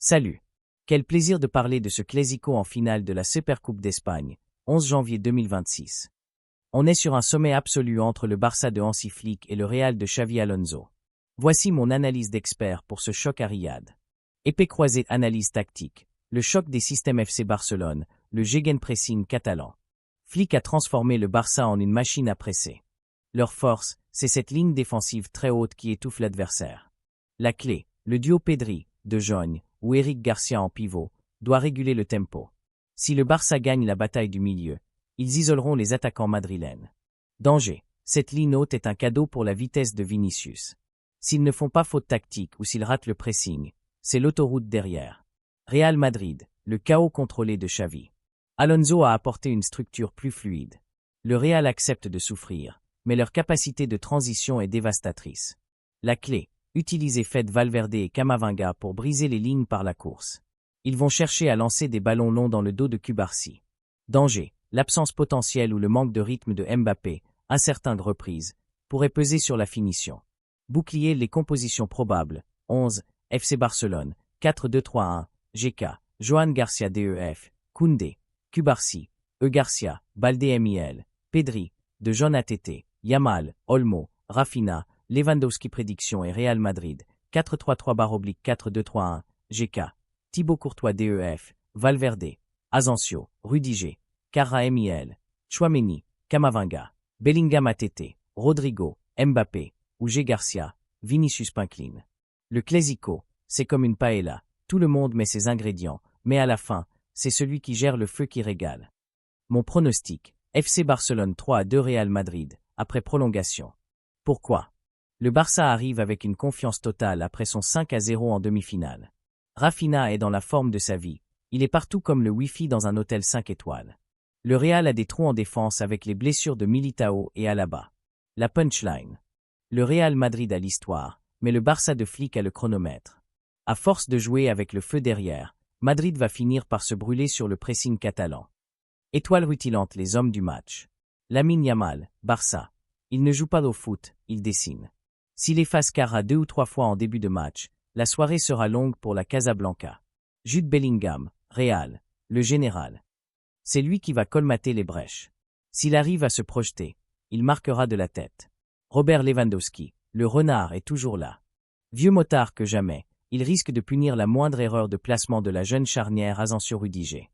Salut. Quel plaisir de parler de ce Clásico en finale de la Supercoupe d'Espagne, 11 janvier 2026. On est sur un sommet absolu entre le Barça de Hansi Flick et le Real de Xavi Alonso. Voici mon analyse d'expert pour ce choc à Riyad. Épée croisée, analyse tactique, le choc des systèmes FC Barcelone, le gegenpressing catalan. Flick a transformé le Barça en une machine à presser. Leur force, c'est cette ligne défensive très haute qui étouffe l'adversaire. La clé, le duo Pedri, De Jong, ou Eric Garcia en pivot, doit réguler le tempo. Si le Barça gagne la bataille du milieu, ils isoleront les attaquants madrilènes. Danger, cette ligne haute est un cadeau pour la vitesse de Vinicius. S'ils ne font pas faute tactique ou s'ils ratent le pressing, c'est l'autoroute derrière. Real Madrid, le chaos contrôlé de Xavi. Alonso a apporté une structure plus fluide. Le Real accepte de souffrir, mais leur capacité de transition est dévastatrice. La clé, utiliser Fede Valverde et Camavinga pour briser les lignes par la course. Ils vont chercher à lancer des ballons longs dans le dos de Cubarsí. Danger, l'absence potentielle ou le manque de rythme de Mbappé, incertain de reprise, pourrait peser sur la finition. Bouclier, les compositions probables, 11, FC Barcelone, 4-2-3-1, GK, Johan Garcia DEF, Koundé, Cubarsí, Garcia, Balde Miel, Pedri, De Jong ATT, Yamal, Olmo, Rafinha, Lewandowski. Prédiction et Real Madrid, 4-3-3/4-2-3-1, GK, Thibaut Courtois DEF, Valverde, Asensio, Rudiger, Carra Miel, Tchouaméni, Camavinga, Bellingham ATT, Rodrigo, Mbappé, G. Garcia, Vinicius Pincline. Le Clásico, c'est comme une paella, tout le monde met ses ingrédients, mais à la fin, c'est celui qui gère le feu qui régale. Mon pronostic, FC Barcelone 3-2 Real Madrid, après prolongation. Pourquoi? Le Barça arrive avec une confiance totale après son 5-0 en demi-finale. Rafinha est dans la forme de sa vie, il est partout comme le Wi-Fi dans un hôtel 5 étoiles. Le Real a des trous en défense avec les blessures de Militao et Alaba. La punchline. Le Real Madrid a l'histoire, mais le Barça de Flick a le chronomètre. À force de jouer avec le feu derrière, Madrid va finir par se brûler sur le pressing catalan. Étoile rutilante, les hommes du match. Lamine Yamal, Barça. Il ne joue pas au foot, il dessine. S'il efface Carra 2 ou 3 fois en début de match, la soirée sera longue pour la Casablanca. Jude Bellingham, Real, le général. C'est lui qui va colmater les brèches. S'il arrive à se projeter, il marquera de la tête. Robert Lewandowski, le renard est toujours là. Vieux motard que jamais, il risque de punir la moindre erreur de placement de la jeune charnière Asensio Rudiger.